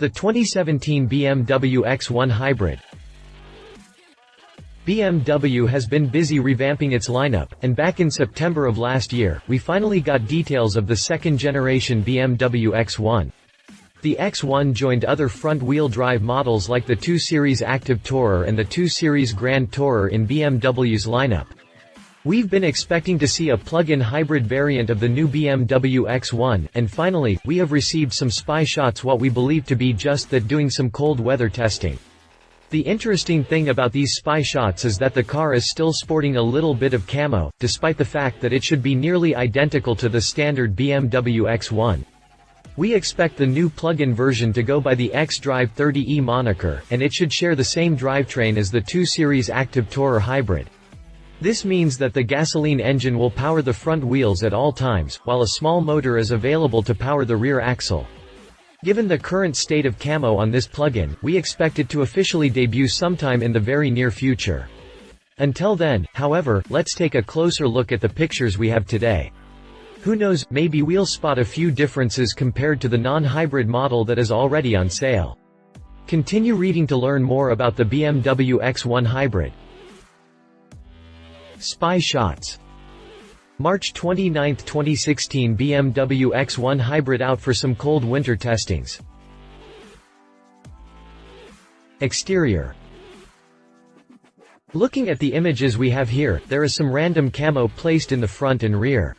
The 2017 BMW X1 Hybrid. BMW has been busy revamping its lineup, and back in September of last year, we finally got details of the second-generation BMW X1. The X1 joined other front-wheel drive models like the 2 Series Active Tourer and the 2 Series Grand Tourer in BMW's lineup. We've been expecting to see a plug-in hybrid variant of the new BMW X1, and finally, we have received some spy shots what we believe to be just that doing some cold weather testing. The interesting thing about these spy shots is that the car is still sporting a little bit of camo, despite the fact that it should be nearly identical to the standard BMW X1. We expect the new plug-in version to go by the xDrive 30e moniker, and it should share the same drivetrain as the 2 Series Active Tourer Hybrid. This means that the gasoline engine will power the front wheels at all times, while a small motor is available to power the rear axle. Given the current state of camo on this plug-in, we expect it to officially debut sometime in the very near future. Until then, however, let's take a closer look at the pictures we have today. Who knows, maybe we'll spot a few differences compared to the non-hybrid model that is already on sale. Continue reading to learn more about the BMW X1 Hybrid. Spy shots. March 29, 2016 BMW X1 Hybrid out for some cold winter testings. Exterior. Looking at the images we have here, there is some random camo placed in the front and rear.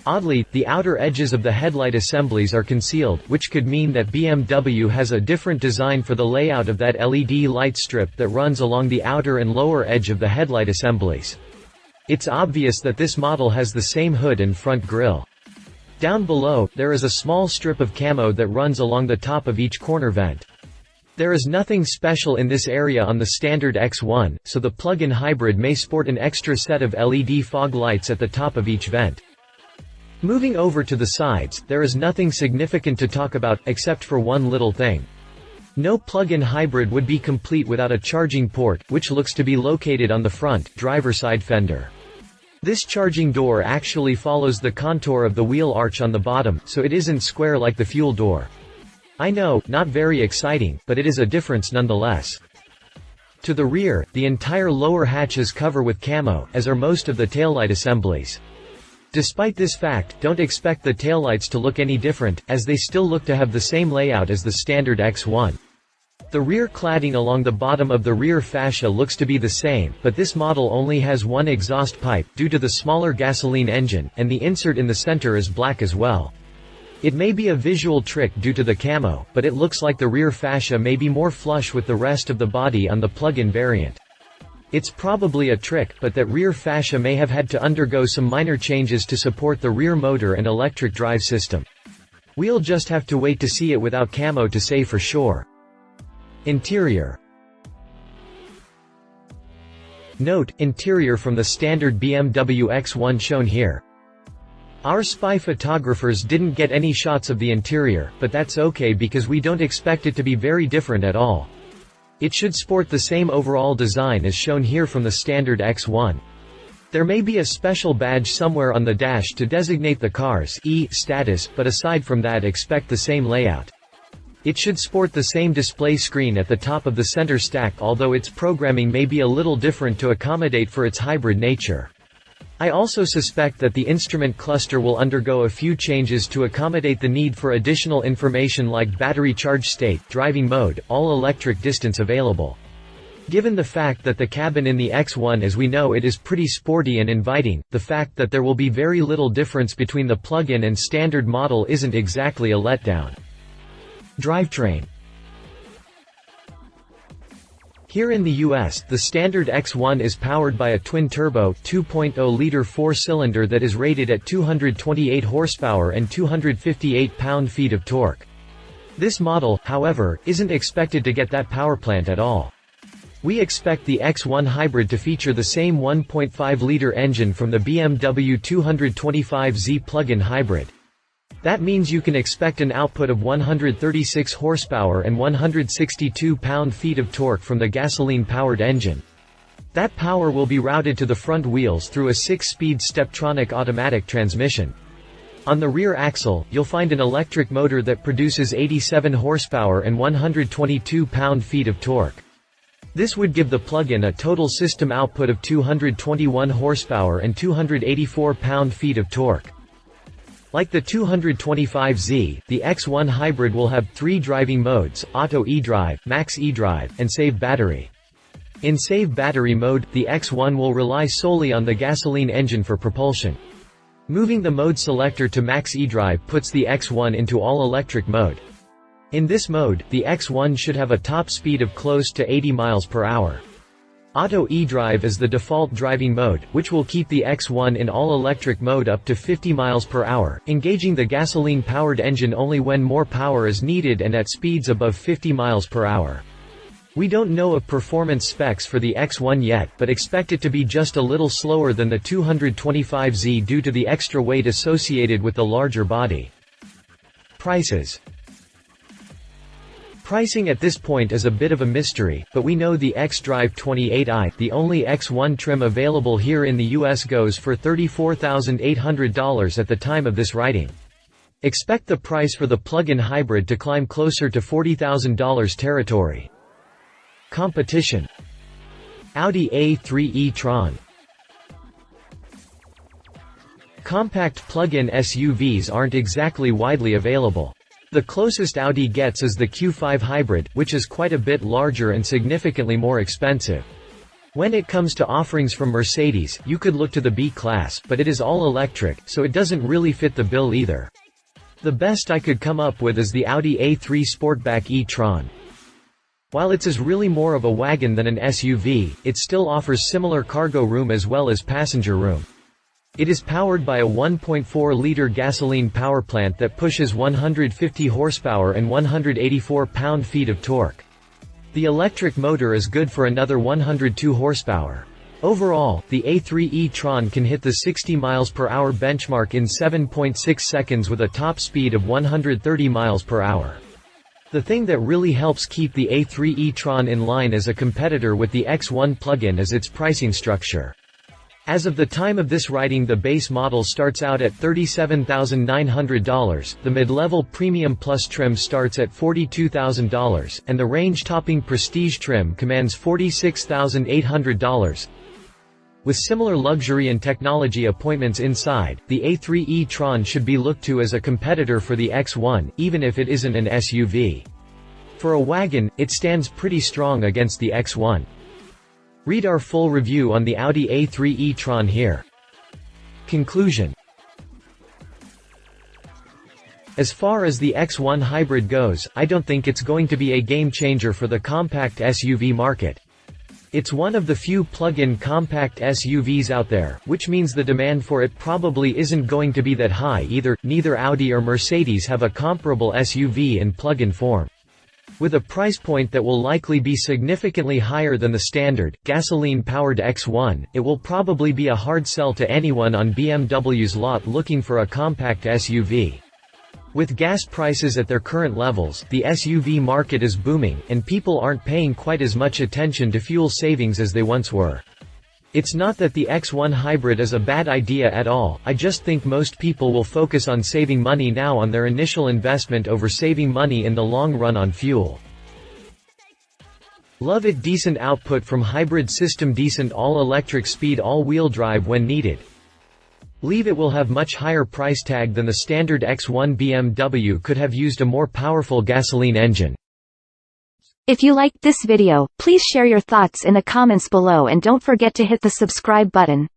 Oddly, the outer edges of the headlight assemblies are concealed, which could mean that BMW has a different design for the layout of that LED light strip that runs along the outer and lower edge of the headlight assemblies. It's obvious that this model has the same hood and front grille. Down below, there is a small strip of camo that runs along the top of each corner vent. There is nothing special in this area on the standard X1, so the plug-in hybrid may sport an extra set of LED fog lights at the top of each vent. Moving over to the sides, there is nothing significant to talk about, except for one little thing. No plug-in hybrid would be complete without a charging port, which looks to be located on the front, driver's side fender. This charging door actually follows the contour of the wheel arch on the bottom, so it isn't square like the fuel door. I know, not very exciting, but it is a difference nonetheless. To the rear, the entire lower hatches cover with camo, as are most of the taillight assemblies. Despite this fact, don't expect the taillights to look any different, as they still look to have the same layout as the standard X1. The rear cladding along the bottom of the rear fascia looks to be the same, but this model only has one exhaust pipe, due to the smaller gasoline engine, and the insert in the center is black as well. It may be a visual trick due to the camo, but it looks like the rear fascia may be more flush with the rest of the body on the plug-in variant. It's probably a trick, but that rear fascia may have had to undergo some minor changes to support the rear motor and electric drive system. We'll just have to wait to see it without camo to say for sure. Interior. Note, interior from the standard BMW X1 shown here. Our spy photographers didn't get any shots of the interior, but that's okay because we don't expect it to be very different at all. It should sport the same overall design as shown here from the standard X1. There may be a special badge somewhere on the dash to designate the car's E-status, but aside from that expect the same layout. It should sport the same display screen at the top of the center stack, although its programming may be a little different to accommodate for its hybrid nature. I also suspect that the instrument cluster will undergo a few changes to accommodate the need for additional information like battery charge state, driving mode, all-electric distance available. Given the fact that the cabin in the X1 as we know it is pretty sporty and inviting, the fact that there will be very little difference between the plug-in and standard model isn't exactly a letdown. Drivetrain. Here in the US, the standard X1 is powered by a twin-turbo, 2.0-liter four-cylinder that is rated at 228 horsepower and 258 pound-feet of torque. This model, however, isn't expected to get that power plant at all. We expect the X1 Hybrid to feature the same 1.5-liter engine from the BMW 225Z plug-in hybrid. That means you can expect an output of 136 horsepower and 162 pound-feet of torque from the gasoline-powered engine. That power will be routed to the front wheels through a 6-speed Steptronic automatic transmission. On the rear axle, you'll find an electric motor that produces 87 horsepower and 122 pound-feet of torque. This would give the plug-in a total system output of 221 horsepower and 284 pound-feet of torque. Like the 225Z, the X1 Hybrid will have 3 driving modes: Auto eDrive, Max eDrive, and Save Battery. In Save Battery mode, the X1 will rely solely on the gasoline engine for propulsion. Moving the mode selector to Max eDrive puts the X1 into all-electric mode. In this mode, the X1 should have a top speed of close to 80 miles per hour. Auto eDrive is the default driving mode, which will keep the X1 in all-electric mode up to 50 miles per hour, engaging the gasoline-powered engine only when more power is needed and at speeds above 50 miles per hour. We don't know of performance specs for the X1 yet, but expect it to be just a little slower than the 225Z due to the extra weight associated with the larger body. Prices. Pricing at this point is a bit of a mystery, but we know the xDrive 28i, the only X1 trim available here in the US, goes for $34,800 at the time of this writing. Expect the price for the plug-in hybrid to climb closer to $40,000 territory. Competition. Audi A3 e-tron. Compact plug-in SUVs aren't exactly widely available. The closest Audi gets is the Q5 Hybrid, which is quite a bit larger and significantly more expensive. When it comes to offerings from Mercedes, you could look to the B-Class, but it is all electric, so it doesn't really fit the bill either. The best I could come up with is the Audi A3 Sportback e-tron. While it's really more of a wagon than an SUV, it still offers similar cargo room as well as passenger room. It is powered by a 1.4-liter gasoline powerplant that pushes 150 horsepower and 184 pound-feet of torque. The electric motor is good for another 102 horsepower. Overall, the A3 e-tron can hit the 60 miles per hour benchmark in 7.6 seconds with a top speed of 130 miles per hour. The thing that really helps keep the A3 e-tron in line as a competitor with the X1 plug-in is its pricing structure. As of the time of this writing, the base model starts out at $37,900, the mid-level Premium Plus trim starts at $42,000, and the range-topping Prestige trim commands $46,800. With similar luxury and technology appointments inside, the A3 e-tron should be looked to as a competitor for the X1, even if it isn't an SUV. For a wagon, it stands pretty strong against the X1. Read our full review on the Audi A3 e-tron here. Conclusion. As far as the X1 Hybrid goes, I don't think it's going to be a game-changer for the compact SUV market. It's one of the few plug-in compact SUVs out there, which means the demand for it probably isn't going to be that high either. Neither Audi or Mercedes have a comparable SUV in plug-in form. With a price point that will likely be significantly higher than the standard, gasoline-powered X1, it will probably be a hard sell to anyone on BMW's lot looking for a compact SUV. With gas prices at their current levels, the SUV market is booming, and people aren't paying quite as much attention to fuel savings as they once were. It's not that the X1 Hybrid is a bad idea at all, I just think most people will focus on saving money now on their initial investment over saving money in the long run on fuel. Love it. Decent output from hybrid system, decent all-electric speed, all-wheel drive when needed. Leave it will have much higher price tag than the standard X1. BMW could have used a more powerful gasoline engine. If you liked this video, please share your thoughts in the comments below and don't forget to hit the subscribe button.